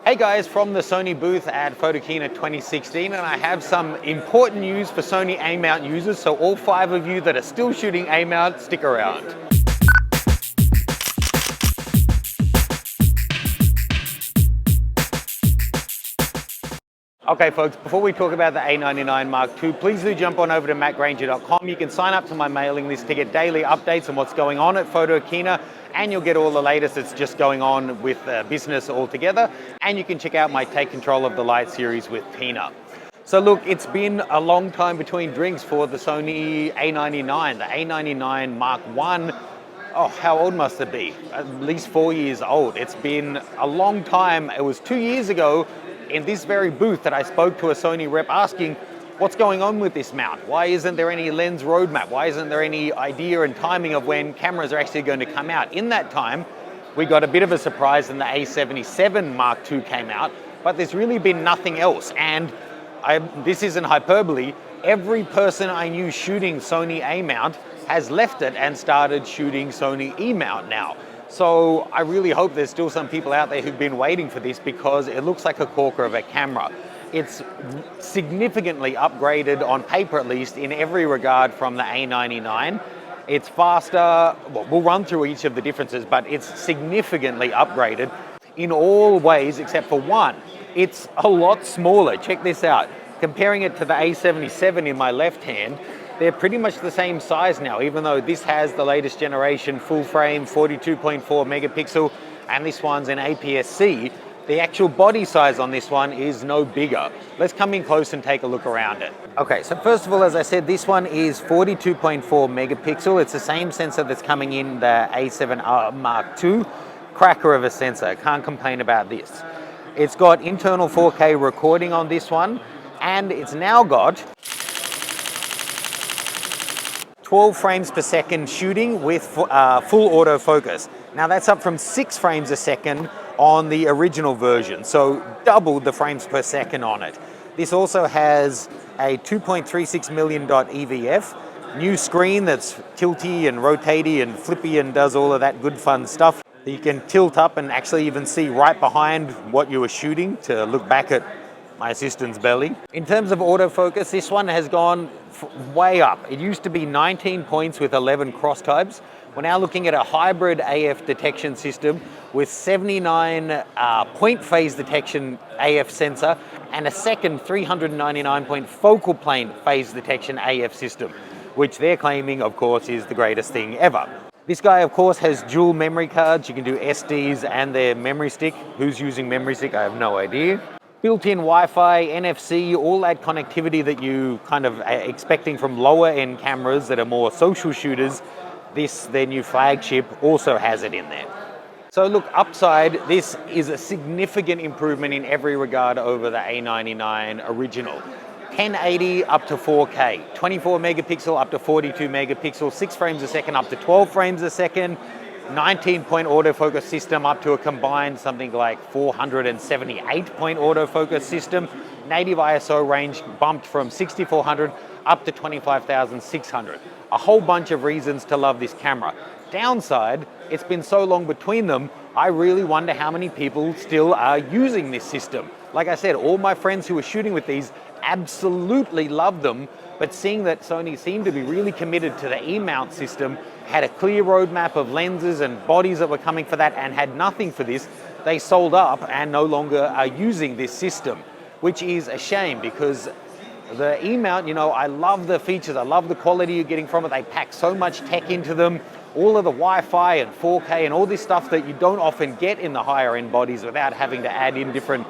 Hey guys, from the Sony booth at Photokina 2016, and I have some important news for Sony A-mount users, so all 5 of you that are still shooting A-mount, stick around. Okay folks, before we talk about the A99 Mark II, please do jump on over to mattgranger.com. You can sign up to my mailing list to get daily updates on what's going on at Photokina, and you'll get all the latest that's just going on with business altogether. And you can check out my Take Control of the Light series with Tina. So look, it's been a long time between drinks for the Sony A99, the A99 Mark I. Oh, how old must it be? At least 4 years old. It's been a long time. It was 2 years ago in this very booth that I spoke to a Sony rep asking, what's going on with this mount? Why isn't there any lens roadmap? Why isn't there any idea and timing of when cameras are actually going to come out? In that time, we got a bit of a surprise when the A77 Mark II came out, but there's really been nothing else. And this isn't hyperbole. Every person I knew shooting Sony A-mount has left it and started shooting Sony E-mount now. So I really hope there's still some people out there who've been waiting for this, because it looks like a corker of a camera. It's significantly upgraded, on paper at least, in every regard from the A99. It's faster. Well, we'll run through each of the differences, but it's significantly upgraded in all ways except for one. It's a lot smaller. Check this out. Comparing it to the A77 in my left hand, they're pretty much the same size now, even though this has the latest generation full frame 42.4 megapixel and this one's an APS-C. The actual body size on this one is no bigger. Let's come in close and take a look around it. Okay, so first of all, as I said, this one is 42.4 megapixel. It's the same sensor that's coming in the A7 Mark II. Cracker of a sensor, can't complain about this. It's got internal 4K recording on this one, and it's now got 12 frames per second shooting with full autofocus. Now that's up from 6 frames a second on the original version, so doubled the frames per second on it. This also has a 2.36 million dot EVF, new screen that's tilty and rotaty and flippy and does all of that good fun stuff. You can tilt up and actually even see right behind what you were shooting to look back at my assistant's belly. In terms of autofocus, this one has gone way up. It used to be 19 points with 11 cross types. We're now looking at a hybrid AF detection system with 79 point phase detection AF sensor and a second 399 point focal plane phase detection AF system, which they're claiming, of course, is the greatest thing ever. This guy, of course, has dual memory cards. You can do SDs and their memory stick. Who's using memory stick? I have no idea. Built-in Wi-Fi, NFC, all that connectivity that you kind of are expecting from lower-end cameras that are more social shooters, their new flagship, also has it in there. So look, upside, this is a significant improvement in every regard over the A99 original. 1080 up to 4K, 24 megapixel up to 42 megapixel, 6 frames a second up to 12 frames a second, 19-point autofocus system up to a combined something like 478-point autofocus system. Native ISO range bumped from 6400 up to 25,600. A whole bunch of reasons to love this camera. Downside, it's been so long between them, I really wonder how many people still are using this system. Like I said, all my friends who are shooting with these absolutely love them, but seeing that Sony seemed to be really committed to the E-mount system, had a clear roadmap of lenses and bodies that were coming for that, and had nothing for this, they sold up and no longer are using this system, which is a shame, because the E-mount, you know, I love the features, I love the quality you're getting from it. They pack so much tech into them, all of the Wi-Fi and 4K and all this stuff that you don't often get in the higher end bodies without having to add in different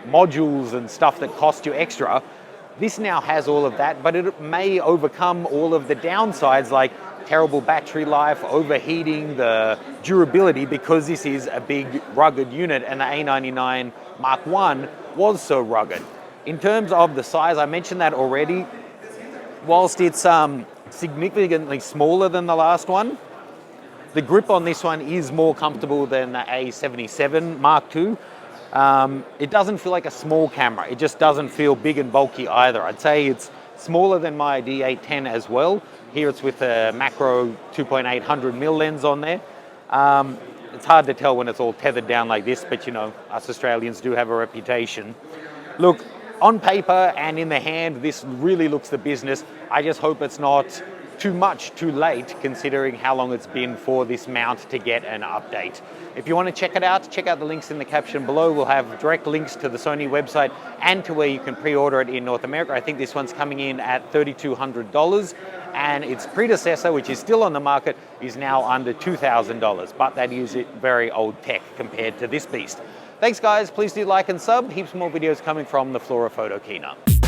modules and stuff that cost you extra. This now has all of that, but it may overcome all of the downsides like terrible battery life, overheating, the durability, because this is a big rugged unit and the A99 Mark I was so rugged. In terms of the size, I mentioned that already. Whilst it's significantly smaller than the last one, the grip on this one is more comfortable than the A77 Mark II. It doesn't feel like a small camera. It just doesn't feel big and bulky either. I'd say it's smaller than my D810 as well. Here it's with a macro 2.8 100mm lens on there. It's hard to tell when it's all tethered down like this, but you know, us Australians do have a reputation. Look, on paper and in the hand, this really looks the business. I just hope it's not too much too late, considering how long it's been for this mount to get an update. If you want to check it out, check out the links in the caption below. We'll have direct links to the Sony website and to where you can pre-order it in North America. I think this one's coming in at $3,200, and its predecessor, which is still on the market, is now under $2,000, but that is very old tech compared to this beast. Thanks guys, please do like and sub. Heaps more videos coming from the Flora Photo Keynote.